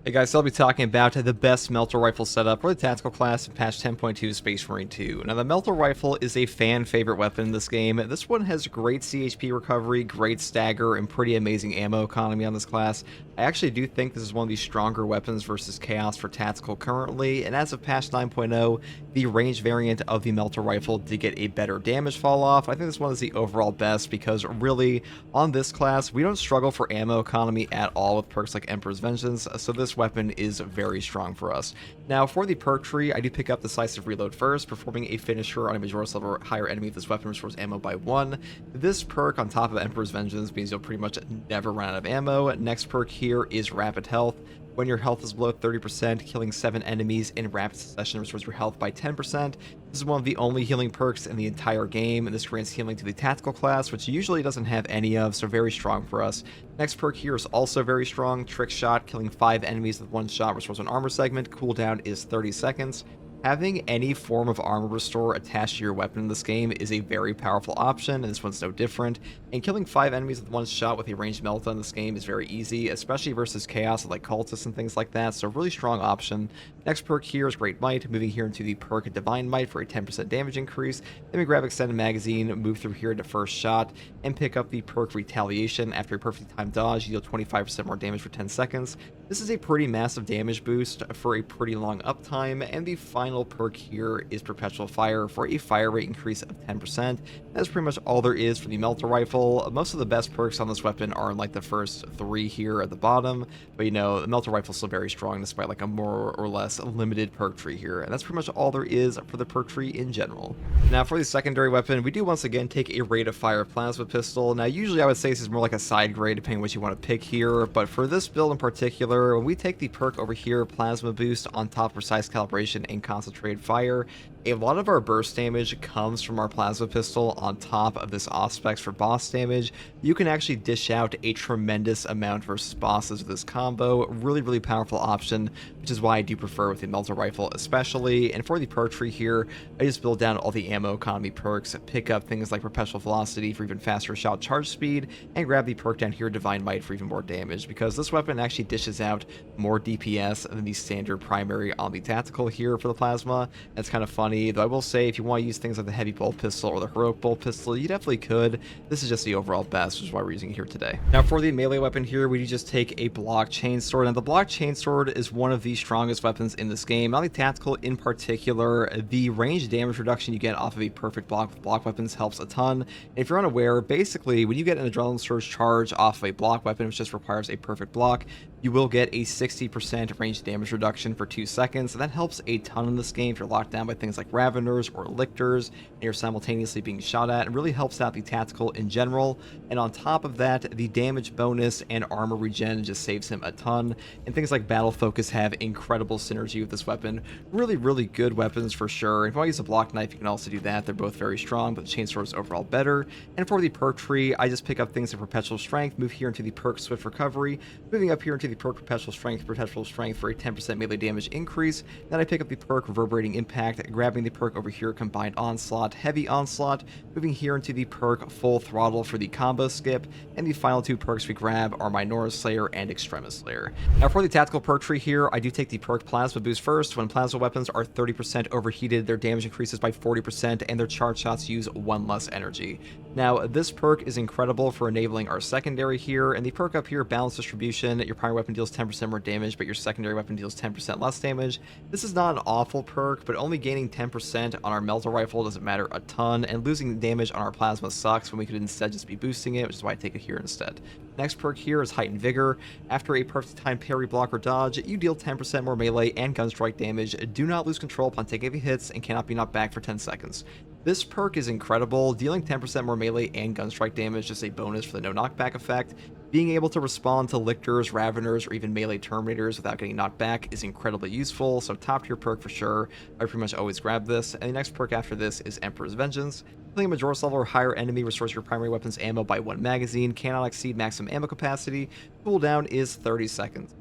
Hey guys, so I'll be talking about the best Melta rifle setup for the tactical class in patch 10.2 Space Marine 2. Now the Melta rifle is a fan favorite weapon in this game. This one has great CHP recovery, great stagger, and pretty amazing ammo economy on this class. I actually do think this is one of the stronger weapons versus Chaos for tactical currently, and as of patch 9.0, the range variant of the Melta rifle did get a better damage fall off. I think this one is the overall best because really, on this class, we don't struggle for ammo economy at all with perks like Emperor's Vengeance, so this weapon is very strong for us. Now, for the perk tree, I do pick up Decisive Reload first, performing a finisher on a Majora's level higher enemy if this weapon restores ammo by 1. This perk on top of Emperor's Vengeance means you'll pretty much never run out of ammo. Next perk here is Rapid Health. When your health is below 30%, killing 7 enemies in rapid succession restores your health by 10%. This is one of the only healing perks in the entire game, and this grants healing to the tactical class, which usually doesn't have any of, so very strong for us. Next perk here is also very strong, Trick Shot, killing 5 enemies with 1 shot restores an armor segment. Cooldown is 30 seconds. Having any form of armor restore attached to your weapon in this game is a very powerful option, and this one's no different. And killing 5 enemies with 1 shot with a ranged Melta in this game is very easy, especially versus Chaos like Cultists and things like that, so really strong option. Next perk here is Great Might, moving here into the perk Divine Might for a 10% damage increase. Then we grab Extended Magazine, move through here to First Shot, and pick up the perk Retaliation. After a perfectly timed dodge, you deal 25% more damage for 10 seconds. This is a pretty massive damage boost for a pretty long uptime, and the final perk here is Perpetual Fire for a fire rate increase of 10%. That's pretty much all there is for the Melta rifle. Most of the best perks on this weapon are in like the first 3 here at the bottom, but you know, the Melta rifle is still very strong despite like a more or less limited perk tree here, and that's pretty much all there is for the perk tree in general. Now for the secondary weapon, we do once again take a rate of fire plasma pistol. Now usually I would say this is more like a side grade depending on what you want to pick here, but for this build in particular, when we take the perk over here, Plasma Boost, on top of Precise Calibration and Concentrated Fire, a lot of our burst damage comes from our Plasma Pistol on top of this Auspex for boss damage. You can actually dish out a tremendous amount versus bosses with this combo. Really powerful option, which is why I do prefer with the Melta rifle especially. And for the perk tree here, I just build down all the ammo economy perks, pick up things like Perpetual Velocity for even faster shot charge speed, and grab the perk down here, Divine Might, for even more damage, because this weapon actually dishes out more DPS than the standard primary on the tactical here for the plasma. That's kind of funny, though I will say if you want to use things like the heavy bolt pistol or the heroic bolt pistol, you definitely could. This is just the overall best, which is why we're using it here today. Now for the melee weapon here, we do just take a block chainsword. Now the block chainsword is one of the strongest weapons in this game. On the tactical in particular, the range damage reduction you get off of a perfect block with block weapons helps a ton. And if you're unaware, basically when you get an adrenaline surge charge off of a block weapon, which just requires a perfect block, you will get a 60% range damage reduction for 2 seconds, and that helps a ton in this game if you're locked down by things like Raveners or Lictors, and you're simultaneously being shot at. It really helps out the tactical in general, and on top of that, the damage bonus and armor regen just saves him a ton, and things like Battle Focus have incredible synergy with this weapon. Really good weapons for sure. If you want to use a block knife, you can also do that. They're both very strong, but the chainsword is overall better. And for the perk tree, I just pick up things like Perpetual Strength, move here into the perk Swift Recovery, moving up here into the perk Perpetual Strength for a 10% melee damage increase. Then I pick up the perk Reverberating Impact, grabbing the perk over here, Combined Onslaught, Heavy Onslaught, moving here into the perk Full Throttle for the combo skip, and the final 2 perks we grab are Minora's Slayer and Extremis Slayer. Now for the tactical perk tree here, I do take the perk Plasma Boost first. When plasma weapons are 30% overheated, their damage increases by 40% and their charge shots use 1 less energy. Now this perk is incredible for enabling our secondary here, and the perk up here, Balance Distribution, your primary weapon deals 10% more damage, but your secondary weapon deals 10% less damage. This is not an awful perk, but only gaining 10% on our Melta rifle doesn't matter a ton, and losing damage on our plasma sucks when we could instead just be boosting it, which is why I take it here instead. Next perk here is Heightened Vigor. After a perfect time parry, block, or dodge, you deal 10% more melee and gunstrike damage, do not lose control upon taking heavy hits, and cannot be knocked back for 10 seconds. This perk is incredible. Dealing 10% more melee and gunstrike damage is a bonus for the no knockback effect. Being able to respond to Lictors, Raveners, or even melee Terminators without getting knocked back is incredibly useful, so top tier perk for sure. I pretty much always grab this. And the next perk after this is Emperor's Vengeance. Killing a Majora's level or higher enemy restores your primary weapon's ammo by 1 magazine, cannot exceed maximum ammo capacity, cooldown is 30 seconds.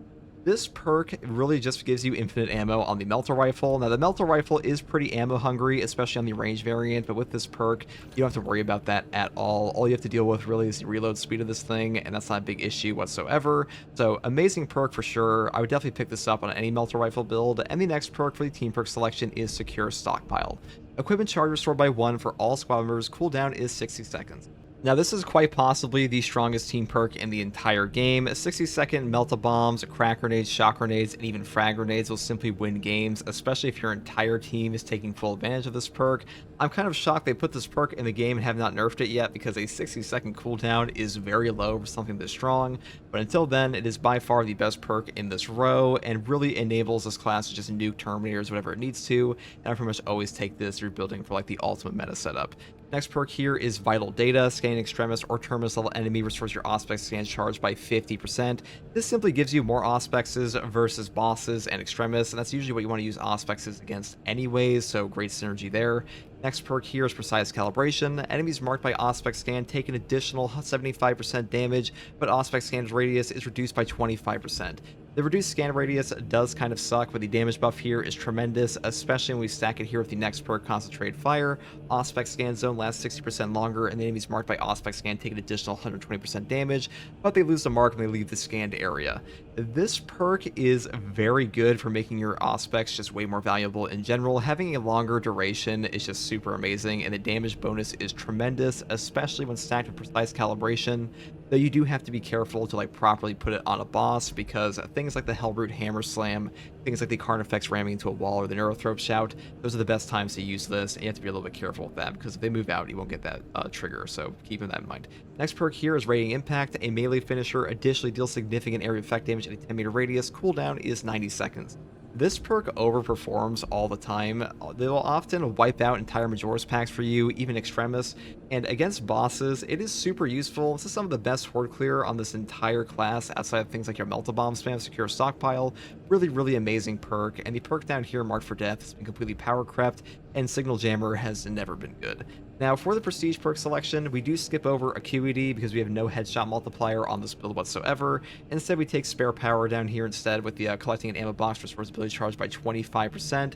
This perk really just gives you infinite ammo on the Melta rifle. Now, the Melta rifle is pretty ammo hungry, especially on the range variant, but with this perk, you don't have to worry about that at all. All you have to deal with really is the reload speed of this thing, and that's not a big issue whatsoever. So, amazing perk for sure. I would definitely pick this up on any Melta rifle build, and the next perk for the team perk selection is Secure Stockpile. Equipment charge restored by 1 for all squad members, cooldown is 60 seconds. Now, this is quite possibly the strongest team perk in the entire game. 60-second Melta bombs, crack grenades, shock grenades, and even frag grenades will simply win games, especially if your entire team is taking full advantage of this perk. I'm kind of shocked they put this perk in the game and have not nerfed it yet, because a 60-second cooldown is very low for something this strong. But until then, it is by far the best perk in this row, and really enables this class to just nuke Terminators whatever it needs to, and I pretty much always take this if you're building for like the ultimate meta setup. Next perk here is Vital Data. Scanning Extremis or Terminus level enemy restores your Auspex scan charge by 50%. This simply gives you more Auspexes versus bosses and Extremis, and that's usually what you want to use Auspexes against anyways, so great synergy there. Next perk here is Precise Calibration. Enemies marked by Auspex scan take an additional 75% damage, but Auspex scan's radius is reduced by 25%. The reduced scan radius does kind of suck, but the damage buff here is tremendous, especially when we stack it here with the next perk, Concentrated Fire. Auspex scan zone lasts 60% longer, and the enemies marked by Auspex scan take an additional 120% damage, but they lose the mark when they leave the scanned area. This perk is very good for making your Auspex just way more valuable in general. Having a longer duration is just super amazing, and the damage bonus is tremendous, especially when stacked with Precise Calibration. Though you do have to be careful to like properly put it on a boss, because things like the Hellroot Hammer Slam, things like the Carnifex ramming into a wall or the Neurothrope Shout, those are the best times to use this, and you have to be a little bit careful with that, because if they move out, you won't get that trigger, so keeping that in mind. Next perk here is Radiant Impact. A melee finisher additionally deals significant area effect damage at a 10 meter radius. Cooldown is 90 seconds. This perk overperforms all the time. They will often wipe out entire Majora's packs for you, even Extremis, and against bosses, it is super useful. This is some of the best Horde clear on this entire class, outside of things like your Melta Bomb spam, Secure Stockpile. Really amazing perk, and the perk down here, Marked for Death, has been completely power crept, and Signal Jammer has never been good. Now, for the Prestige perk selection, we do skip over Acuity because we have no headshot multiplier on this build whatsoever. Instead, we take Spare Power down here instead with the Collecting an Ammo Box restores ability charge by 25%.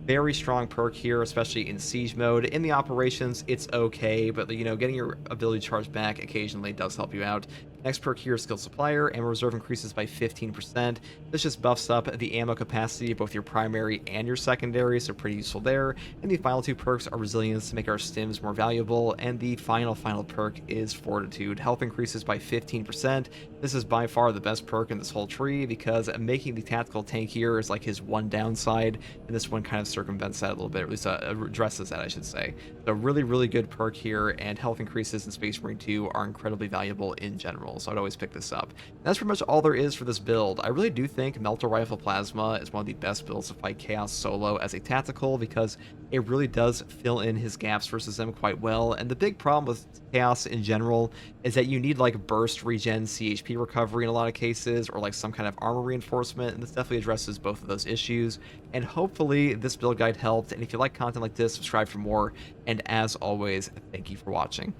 Very strong perk here, especially in Siege mode. In the operations, it's okay, but you know, getting your ability charge back occasionally does help you out. Next perk here is Skill Supplier. Ammo reserve increases by 15%. This just buffs up the ammo capacity of both your primary and your secondary, so pretty useful there. And the final two perks are Resilience to make our stims more valuable, and the final perk is Fortitude. Health increases by 15%. This is by far the best perk in this whole tree, because making the tactical tank here is like his one downside, and this one kind of circumvents that a little bit, or at least addresses that, I should say. So really good perk here, and health increases in Space Marine 2 are incredibly valuable in general, so I'd always pick this up. And that's pretty much all there is for this build. I really do think Melta Rifle Plasma is one of the best builds to fight Chaos solo as a tactical, because it really does fill in his gaps versus them quite well. And the big problem with Chaos in general is that you need like burst regen CHP recovery in a lot of cases, or like some kind of armor reinforcement, and this definitely addresses both of those issues. And hopefully this build guide helped, and if you like content like this, subscribe for more, and as always, thank you for watching.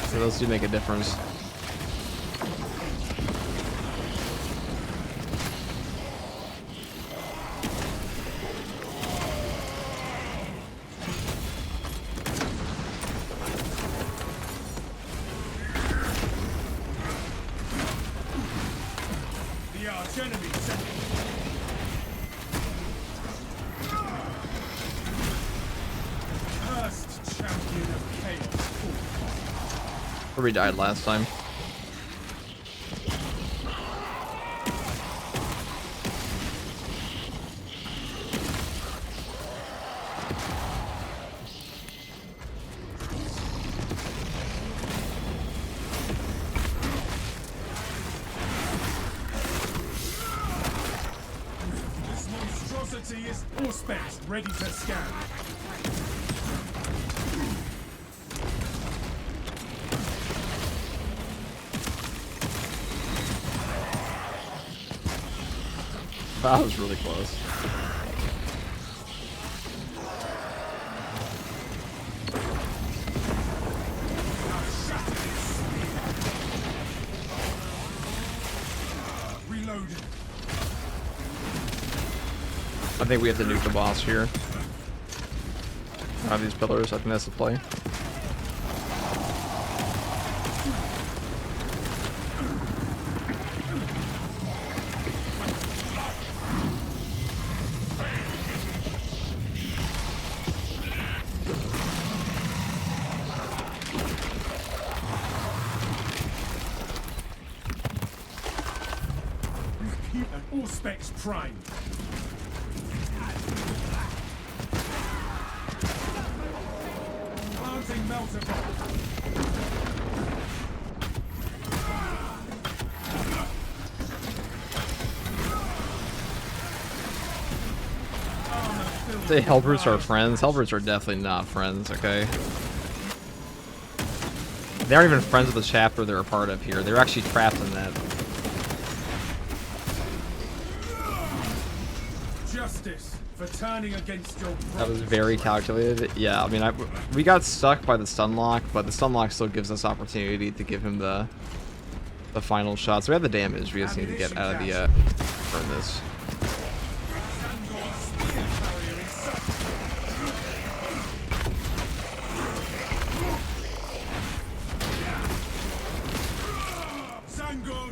So those do make a difference. The arch enemy first champion of chaos. We died last time. This monstrosity is Auspex, ready to scan. That was really close. explode. I think we have to nuke the boss here. Out of these pillars, I think that's the play. And all specs primed. Planting Melta bomb. Say Hellbrutes are friends. Hellbrutes are definitely not friends, okay? They aren't even friends with the chapter they're a part of here. They're actually trapped in that. Justice for turning against your That was brothers. very calculated. Yeah, I mean, we got stuck by the stun lock, but the stun lock still gives us opportunity to give him the final shot. So we have the damage. We just need to get out of the burn this.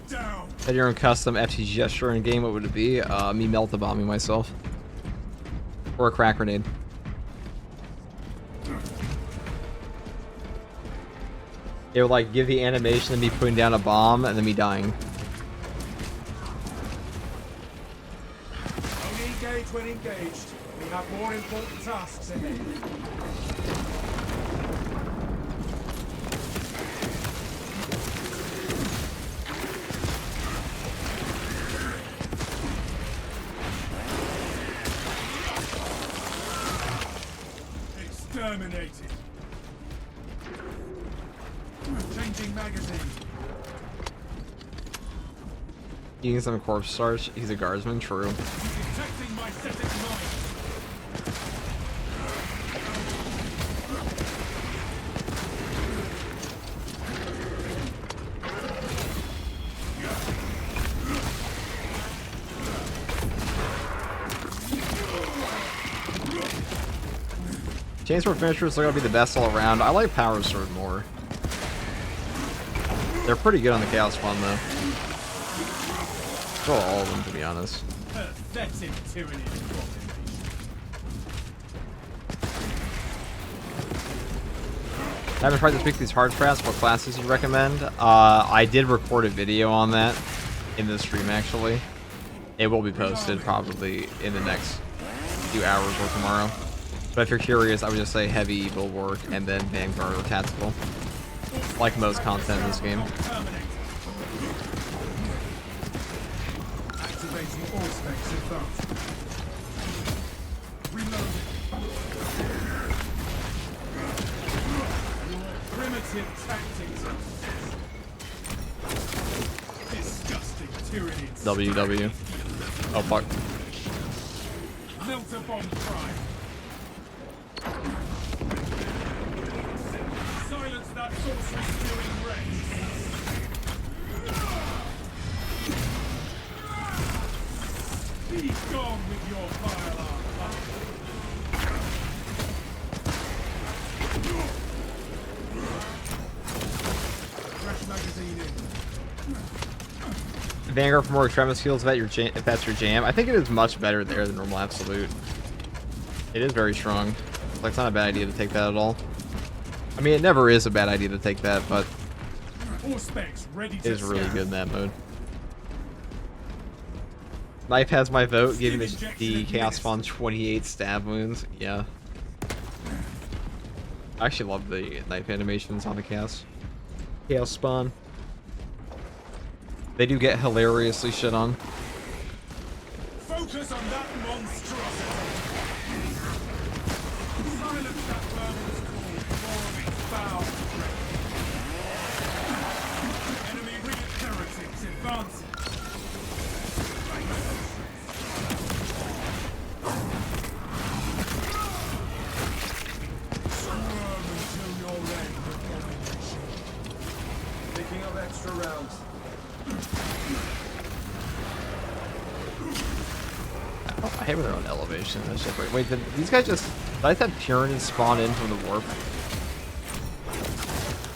Down. Had your own custom FT gesture in game, what would it be? Me Melta bombing myself. Or a crack grenade. It would like give the animation of me putting down a bomb and then me dying. Only engage when engaged. We have more important tasks ahead. Exterminated. Changing magazine. Eating some corpse starch. He's a guardsman, true. Detecting my static mind. Chainsword finishers are gonna be the best all around. I like Power Sword more. They're pretty good on the Chaos Spawn though. Well, all of them, to be honest. Pathetic tyranny. I haven't tried to speak these hard strats. What classes you recommend? I did record a video on that in the stream actually. It will be posted probably in the next few hours or tomorrow. But if you're curious, I would just say heavy evil work and then Vanguard or tactical. Like most content in this game. Activating all specs advanced. Reloading. Primitive tactics. Disgusting tyranny. WW. Oh fuck. Melta bomb prime. Silence that sorcery spewing wretch. Be gone with your vile art. Fresh magazine in. Vanguard for more extremist heals if that's your jam. I think it is much better there than normal absolute. It is very strong. Like, it's not a bad idea to take that at all. I mean, it never is a bad idea to take that, but All specs ready it to is really scan. good in that mode. Knife has my vote, giving the Chaos Spawn 28 stab wounds. Yeah. I actually love the knife animations on the Chaos Spawn. They do get hilariously shit on. Focus on that monstrosity. Silence that vermin's call before we bow to break. Enemy real heretics advancing. Squirm until you're ready, abomination. Picking up extra rounds. Oh, I hate when they're on elevation. That's just great. Wait, did these guys just... Did I have Tyranids spawn in from the warp?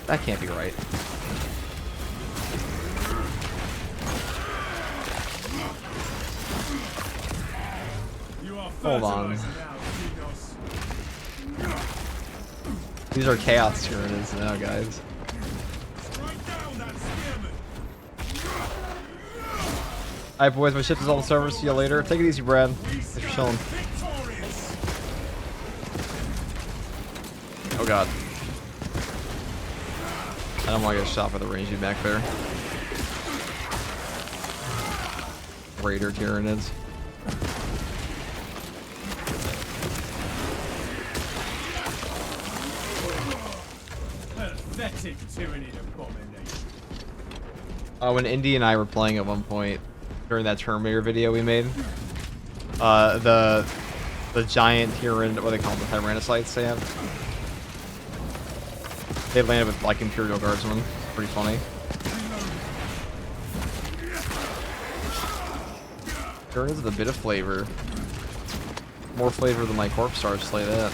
That can't be right. You are Hold on. fertilized now, Xenos. These are Chaos Tyranids now, guys. Strike down that spearman. Alright, boys, my ship is on the server. See you later. Take it easy, Brad. Thanks for chilling. Victorious. Oh, God. I don't want to get shot by the rangey back there. Raider Tyranids. Pathetic tyrannid abomination. When Indy and I were playing at one point during that Terminator video we made, the giant Tyrannid, what they call them, the Tyrannocytes they have. They landed with like Imperial Guardsmen. Pretty funny. Tyrannids with a bit of flavor. More flavor than my corpse stars, like that.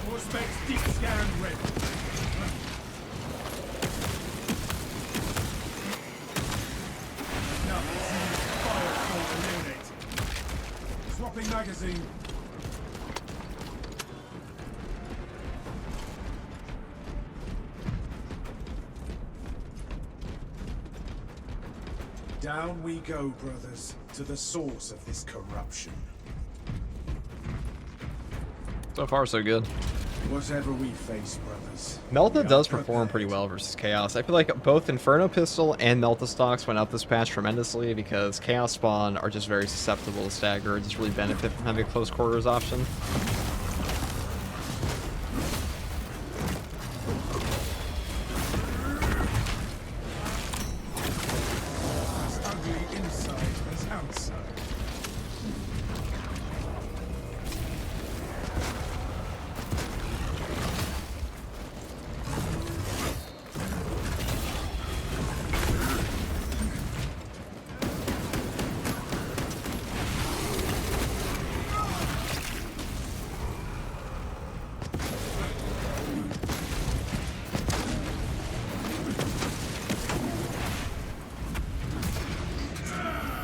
More specs deep scan ready. Now fire force eliminated. Swapping magazine. Down we go, brothers, to the source of this corruption. So far, so good. Whatever we face, brothers. Melta we does are perform pretty prepared. well versus Chaos. I feel like both Inferno Pistol and Melta stocks went up this patch tremendously because Chaos Spawn are just very susceptible to stagger and just really benefit from having a close quarters option. As ugly inside as outside.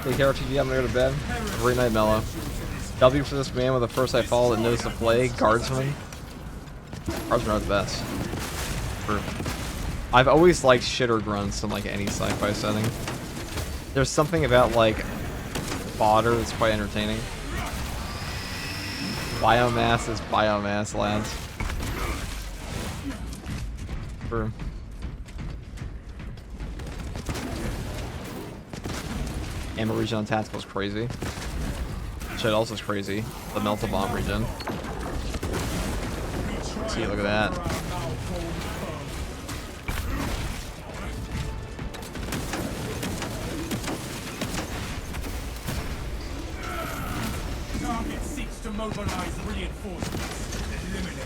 Take care, RTG. I'm gonna go to bed. Have a great night, Mello. W for this man with the first I fall that knows the play. Guardsman. Guardsmen are the best. I've always liked shitter grunts in like any sci-fi setting. There's something about like fodder that's quite entertaining. Biomass is biomass, lads. True. Ammo regen on tactical is crazy. Shit else is crazy. The Melta bomb regen. See, look at that. Target seeks to mobilize reinforcements. Eliminate.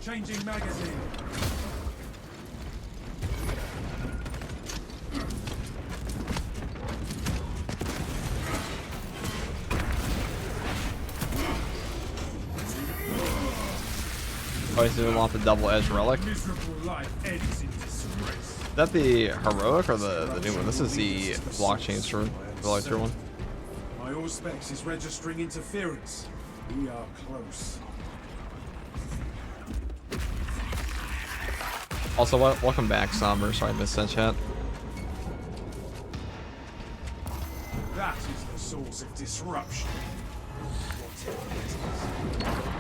Changing magazine. Oh, he's gonna want the double edge relic. Miserable life ends in disgrace. Is that the heroic or the new one? This is the blockchain sword, the lighter one. My Auspex is registering interference. We are close. Also, welcome back, Somber. Sorry I missed that chat. That is the source of disruption. Whatever it is.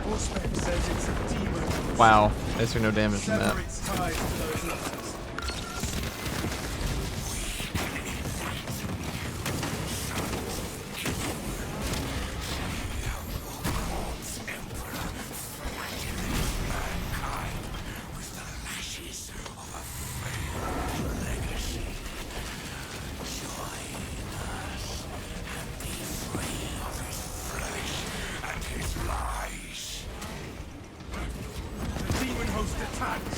Auspex says it's a demon. Wow, I see no damage from that. Sever its ties to those letters. The demon host attacks.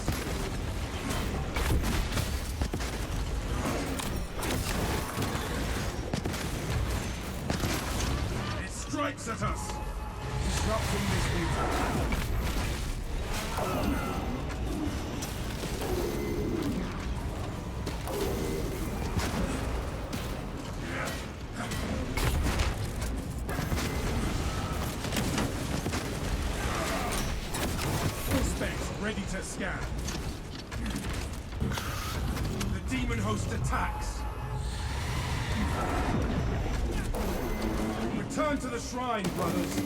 The demon host attacks. Return to the shrine, brothers.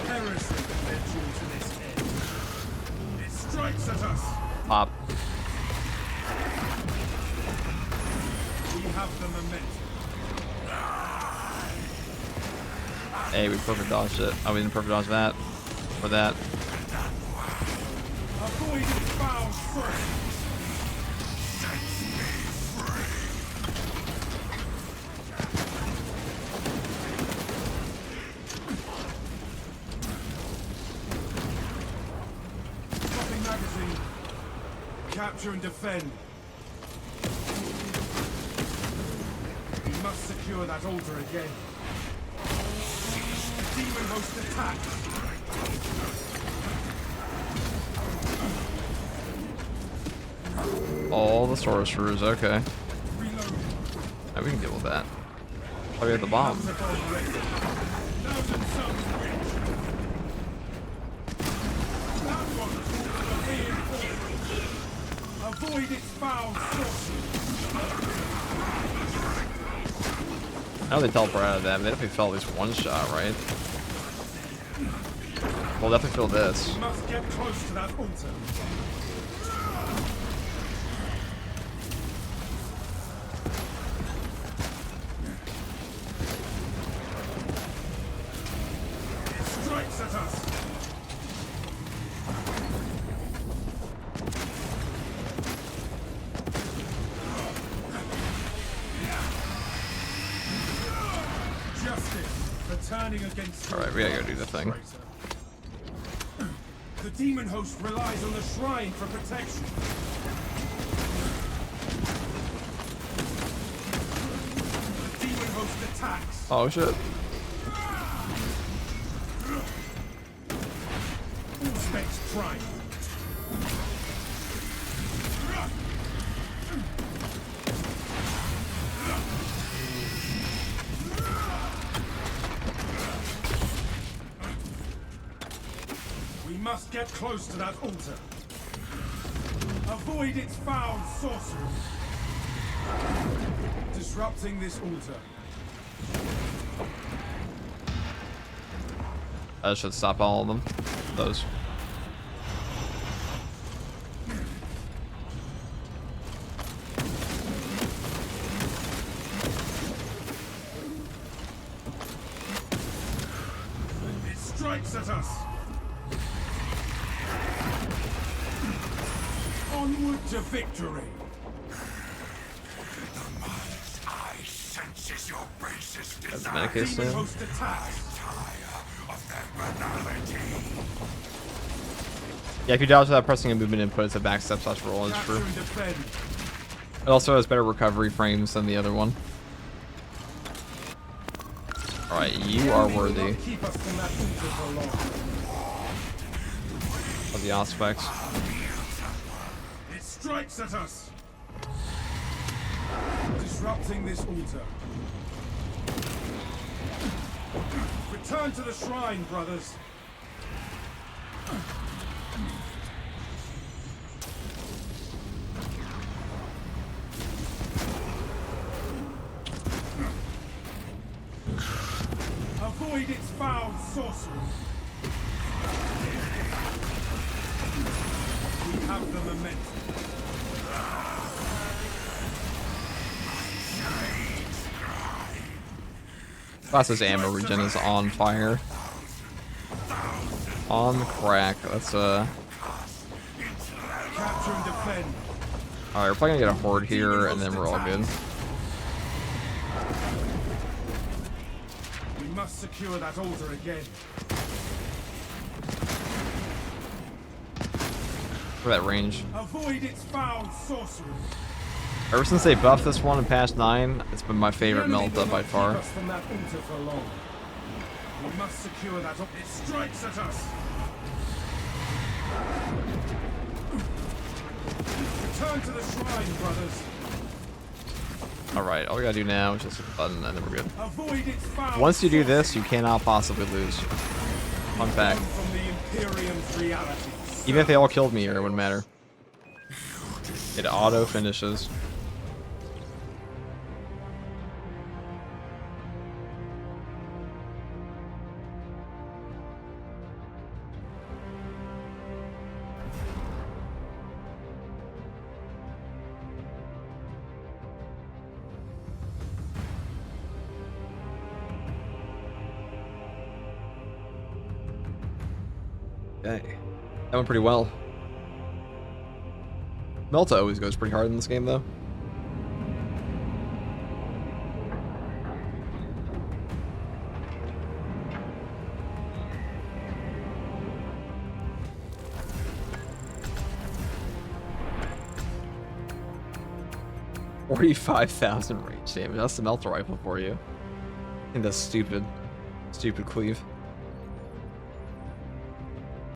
Heresy led you to this end. It strikes at us. Pop. We have the momentum. Hey, we perfect dodged it. Oh, we didn't perfect dodge that. Or that. Avoid its foul sword. Dropping magazine. Capture and defend. We must secure that altar again. Demon host attack. All the sorcerers, okay. Reload. Now we can deal with that. Oh, we have the bomb. Thousand suns witch. That one. Reinforced. Avoid its foul sorcery. I know they teleport out of that, but they definitely fell at least one shot, right? We'll definitely feel this. We must get close to that altar. It strikes at us. Justice for turning against. Alright, we gotta go do the thing. The demon host relies on the shrine for protection. The demon host attacks. Oh shit. Usbek's prime. We must get close to that altar. Avoid its foul sorcery. Disrupting this altar. That should stop all of them. Those. It strikes at us. Onward to victory. The mind's eye senses your basest That's desire. Medicus Demon then. host attacks. Tire of their banality. Yeah, if you dodge without pressing a movement input, it's a backstep slash roll, is Capture true. and defend. It also has better recovery frames than the other one. Alright, you are Enemy will worthy not keep us from that altar for long. of the aspects. It strikes at us. Disrupting this altar. Return to the shrine, brothers. Avoid its foul sorcery. We have the momentum. Class's ammo regen is on fire. On crack. That's Capture and defend. Alright, we're probably gonna get a horde here and then we're all good. We must secure that altar again. For that range. Avoid its foul sorcery. Ever since they buffed this one in patch 9, it's been my favorite The enemy will Melta by not far. keep us from that altar for long. We must secure that. It strikes at us. Return to the shrine, brothers. Alright, all we gotta do now is just hit the button and then we're good. Avoid its foul Once you do this, you cannot possibly lose. Fun fact. from the Imperium's reality. Even if they all killed me here, it wouldn't matter. It auto finishes. Okay. That went pretty well. Melta always goes pretty hard in this game, though. $45,000 range damage. That's the Melta rifle for you. I think that's stupid. Stupid cleave.